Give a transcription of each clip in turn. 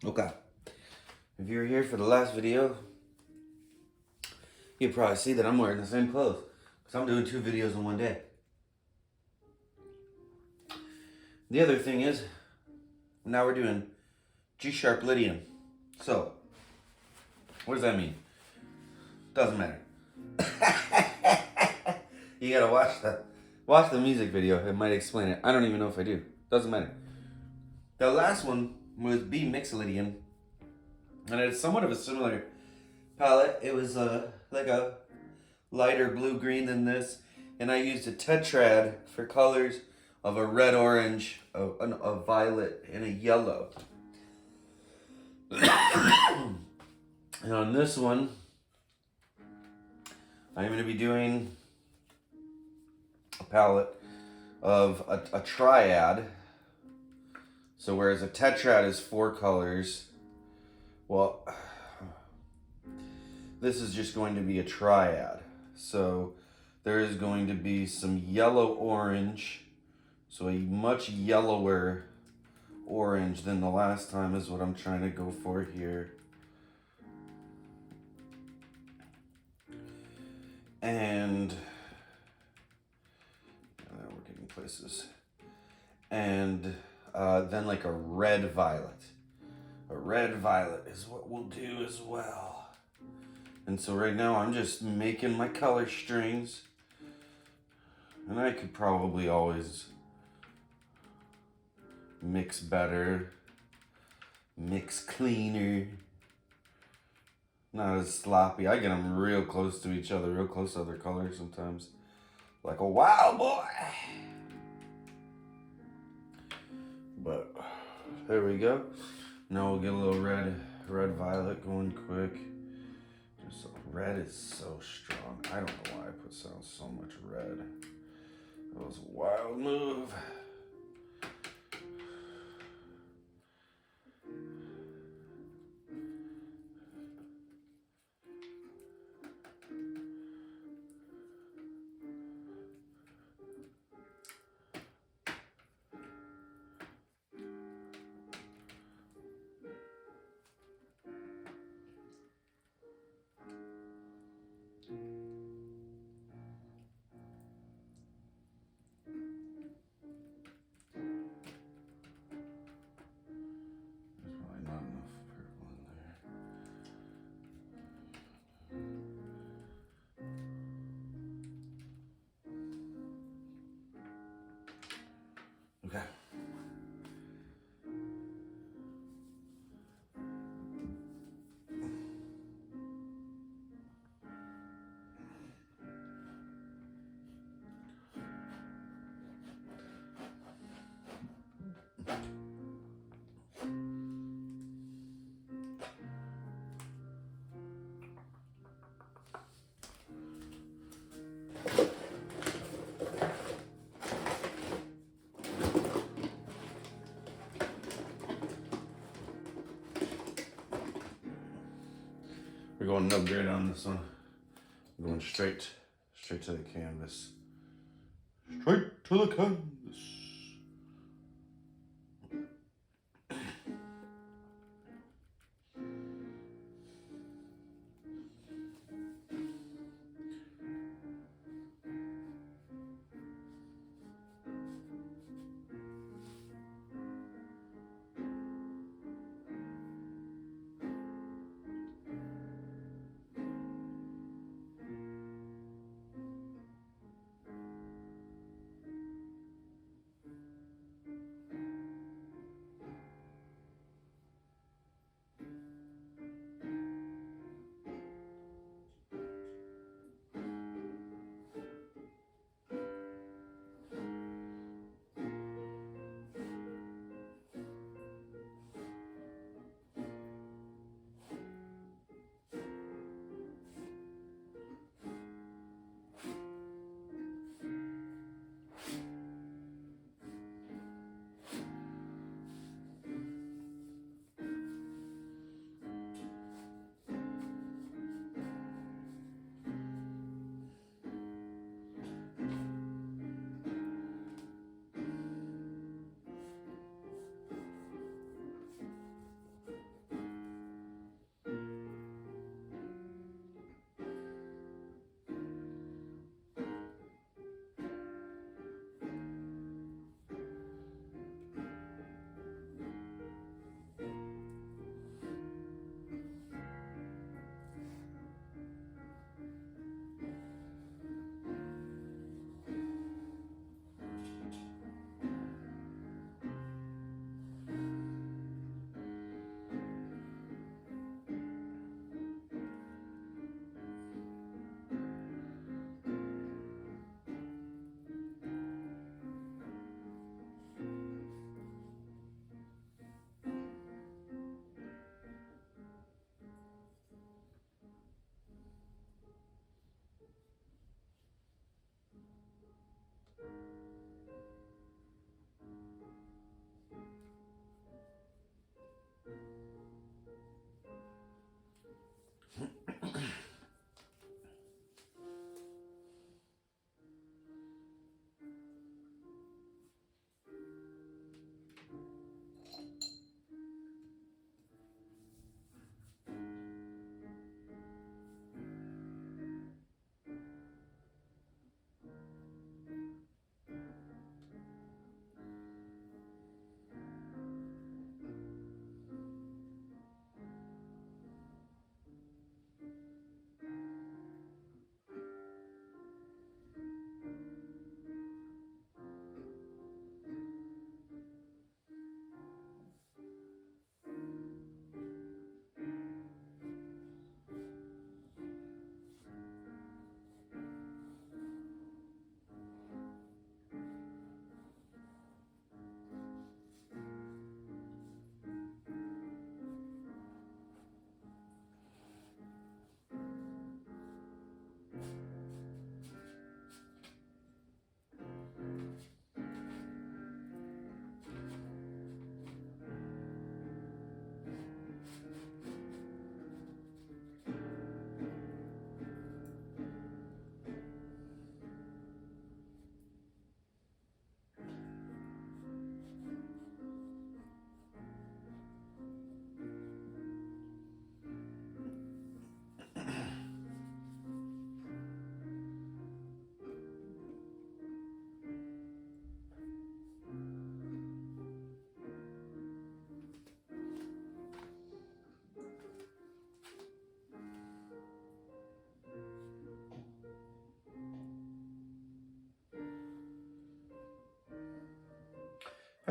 Okay. If you were here for the last video, you'd probably see that I'm wearing the same clothes. Because I'm doing 2 videos in one day. The other thing is, now we're doing G-sharp Lydian. So, what does that mean? Doesn't matter. You gotta watch the music video. It might explain it. I don't even know if I do. Doesn't matter. The last one was B Mix Lydian, and it's somewhat of a similar palette. It was like a lighter blue green than this, and I used a tetrad for colors of a red, orange, a violet, and a yellow. And on this one, I'm going to be doing a palette of a triad. So whereas a tetrad is 4 colors, well, this is just going to be a triad. So there is going to be some yellow orange, so a much yellower orange than the last time is what I'm trying to go for here. And we're getting places. And then like a red violet. A red violet is what we'll do as well. And so right now I'm just making my color strings. And I could probably always mix better, mix cleaner. Not as sloppy. I get them real close to each other, real close to other colors sometimes. Like a wild boy. But there we go. Now we'll get a little red violet going quick. Just red is so strong. I don't know why I put so much red. That was a wild move. Okay. We're going no grid on this one. We're going straight to the canvas. Straight to the canvas.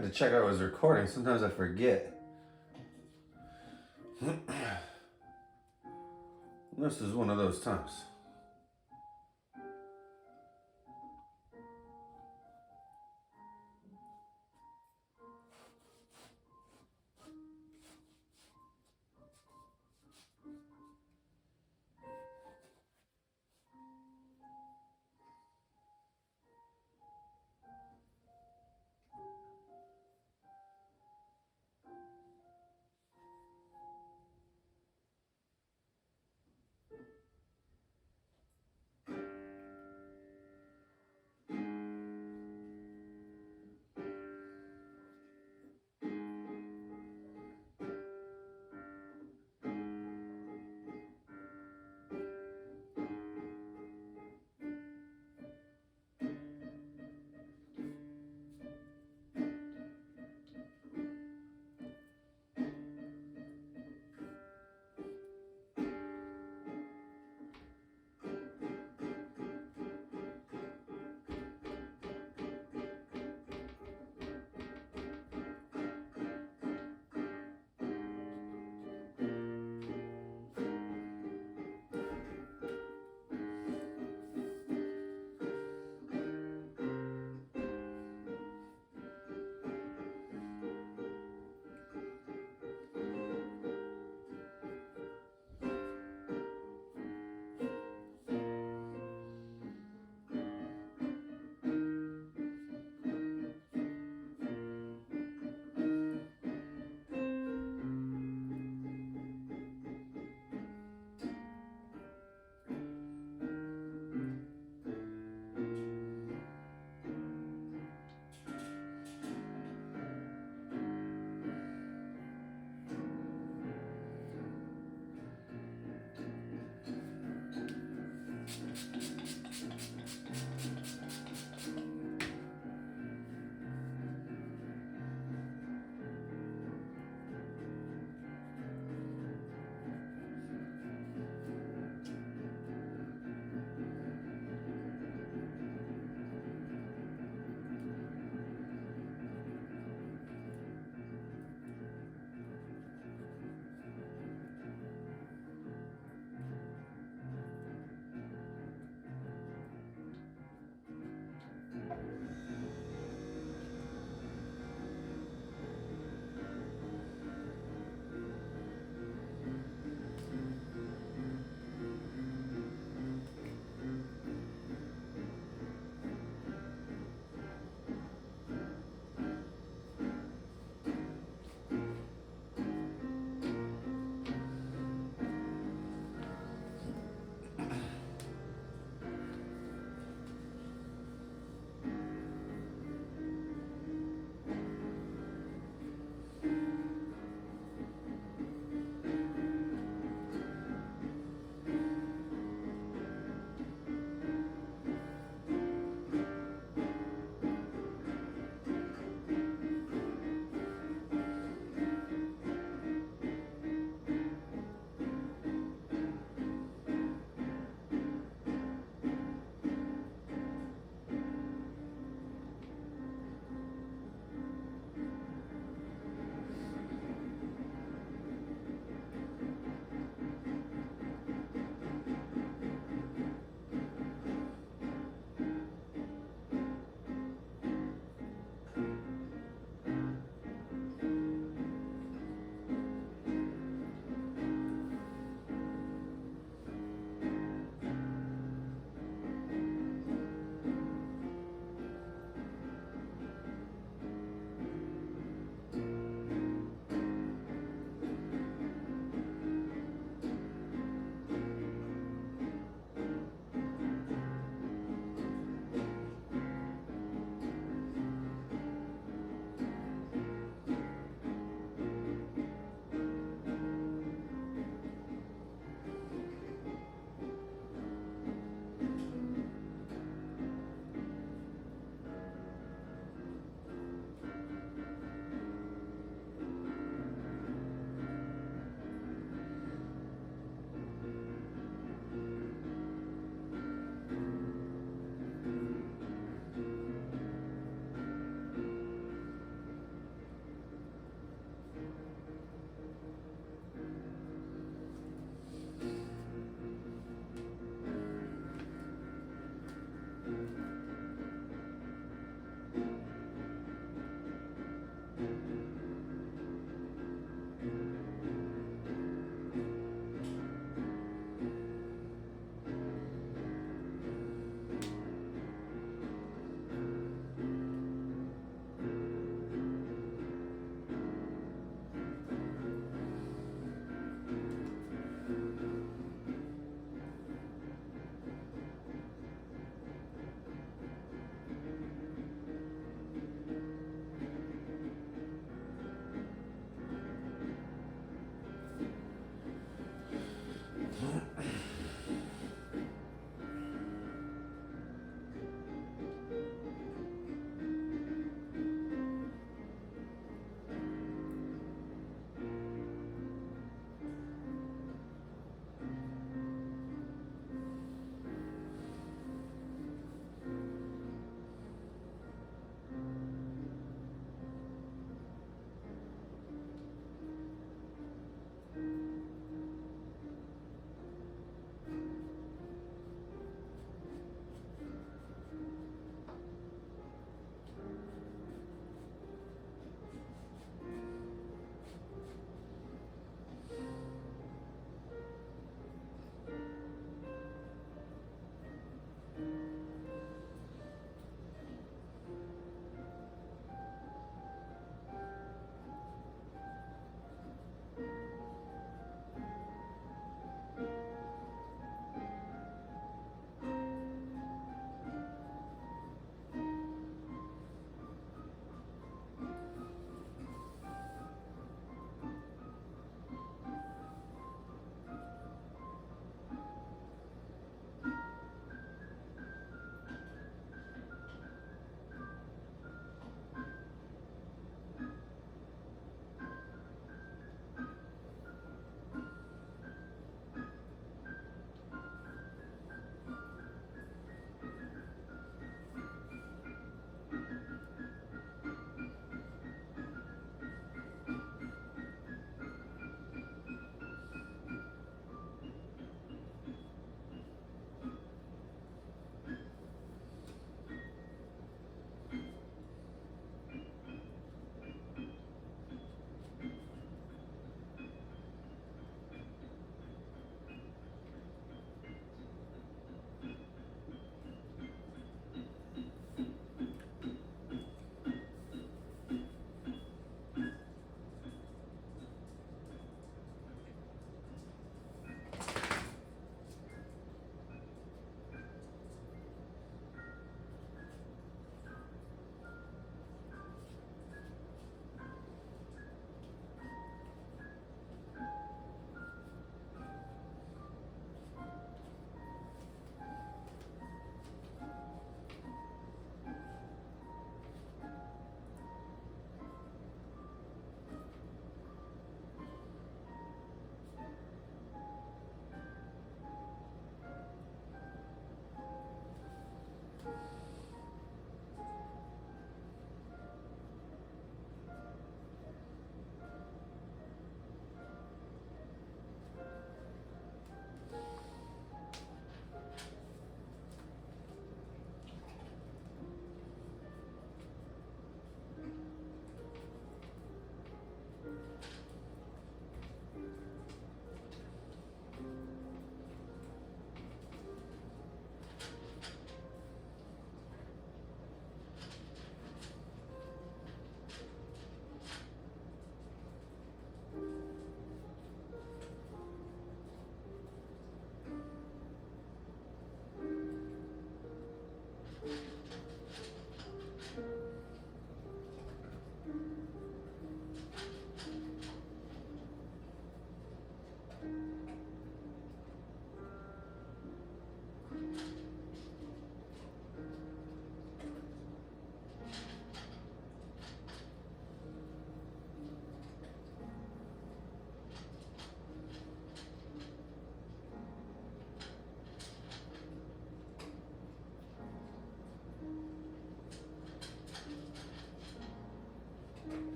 had to check I was recording. Sometimes I forget. This is one of those times.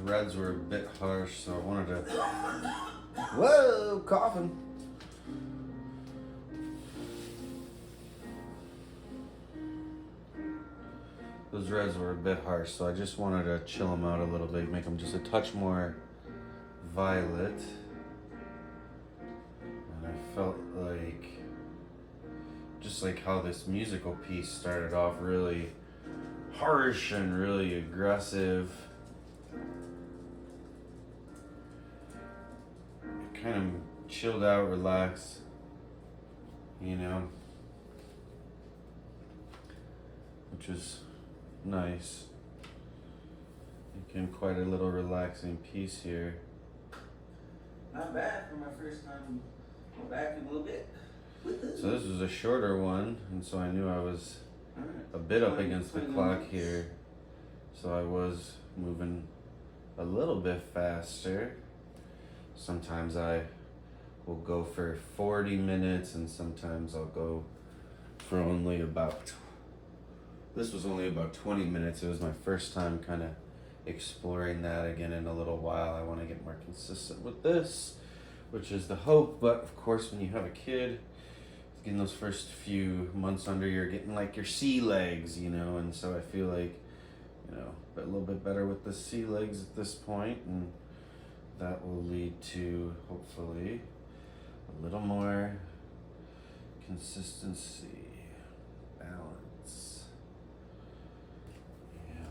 reds were a bit harsh, so I wanted to. Whoa, coughing. Those reds were a bit harsh, so I just wanted to chill them out a little bit, make them just a touch more violet. And I felt like, just like how this musical piece started off really harsh and really aggressive, it kind of chilled out, relaxed, you know, which was nice. Became quite a little relaxing piece here. Not bad for my first time back in a little bit. So this was a shorter one, and so I knew I was a bit up against the clock here. So I was moving a little bit faster. Sometimes I will go for 40 minutes, and sometimes I'll go for only about, this was only about 20 minutes. It was my first time kind of exploring that again in a little while. I want to get more consistent with this, which is the hope. But of course, when you have a kid, getting those first few months under, you're getting like your sea legs, you know, and so I feel like, you know, a little bit better with the sea legs at this point, and that will lead to hopefully a little more consistency, balance. Yeah.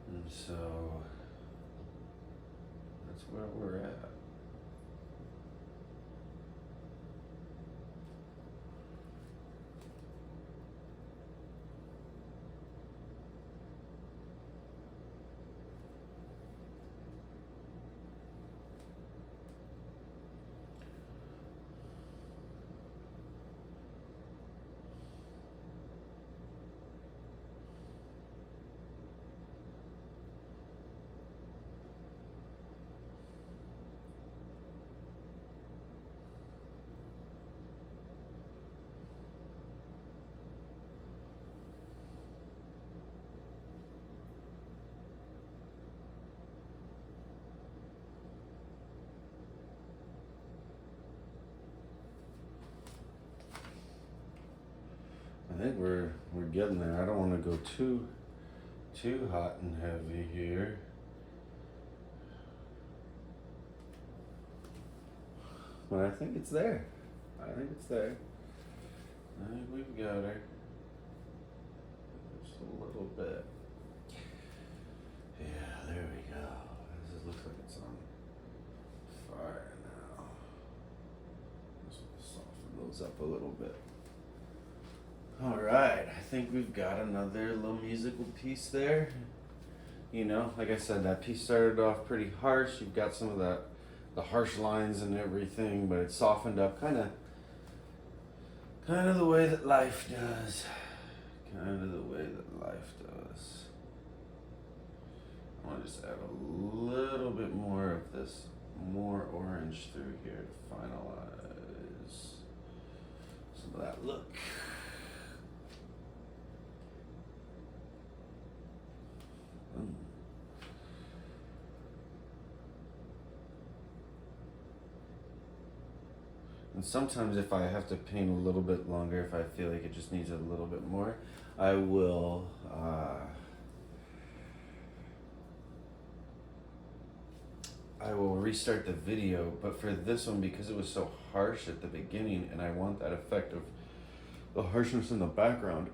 And so that's where we're at. I think we're getting there. I don't want to go too hot and heavy here. But I think it's there. I think it's there. I think we've got her. Just a little bit. Yeah, there we go. This looks like it's on fire now. Just soften those up a little bit. All right, I think we've got another little musical piece there. You know, like I said, that piece started off pretty harsh. You've got some of the harsh lines and everything, but it softened up kind of the way that life does. Kind of the way that life does. I want to just add a little bit more of this, more orange through here to finalize some of that look. And sometimes if I have to paint a little bit longer, if I feel like it just needs a little bit more, I will restart the video. But for this one, because it was so harsh at the beginning and I want that effect of the harshness in the background,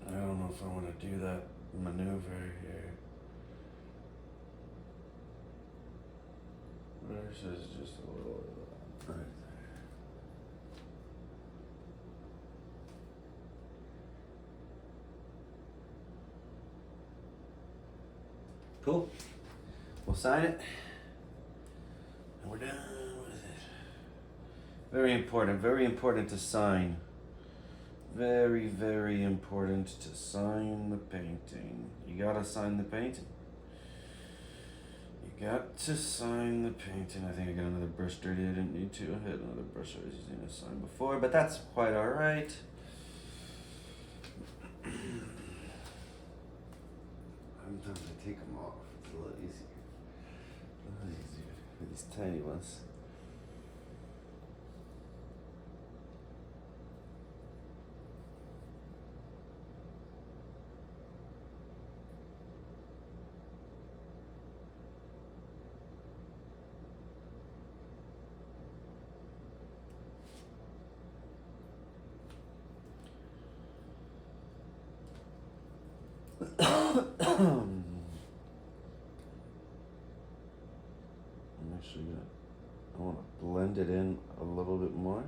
I don't know if I want to do that maneuver here. Versus just a little right there. Cool. We'll sign it. And we're done with it. Very important to sign. Very, very important to sign the painting. You gotta sign the painting. You got to sign the painting. I think I got another brush dirty. I didn't need to. I had another brush I was using to sign before, but that's quite alright. I'm done. these tiny ones. I'm actually I want to blend it in a little bit more.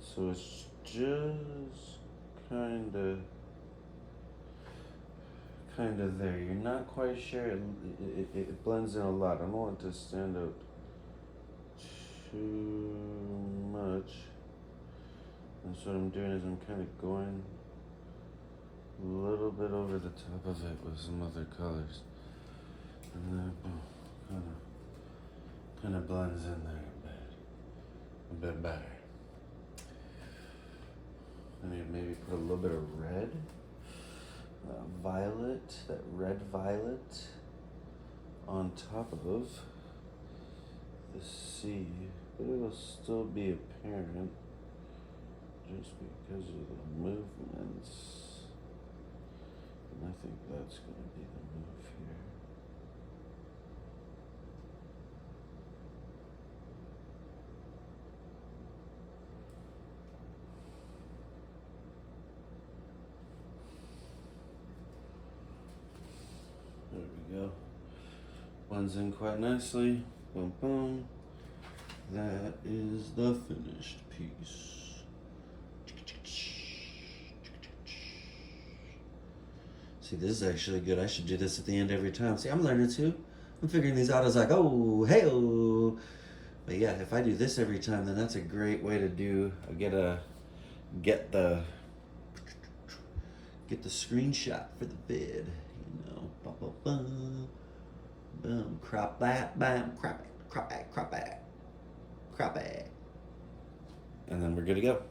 So it's just kind of there. You're not quite sure. It blends in a lot. I don't want it to stand out too much. And so what I'm doing is I'm kind of going a little bit over the top of it with some other colors. And then boom, kind of blends in there a bit better. I need to maybe put a little bit of red, violet, that red violet on top of the sea, but it'll still be apparent just because of the movements. And I think that's going to be the move here. There we go. Blends in quite nicely. Boom, boom. That is the finished piece. See, this is actually good. I should do this at the end every time. See, I'm learning too. I'm figuring these out. I was like, oh, hey-oh. But yeah, if I do this every time, then that's a great way to do, get the screenshot for the vid. You know, bum, bum, bum. Boom, crop that, bam, crop it, crop it, crop it, crop it. And then we're good to go.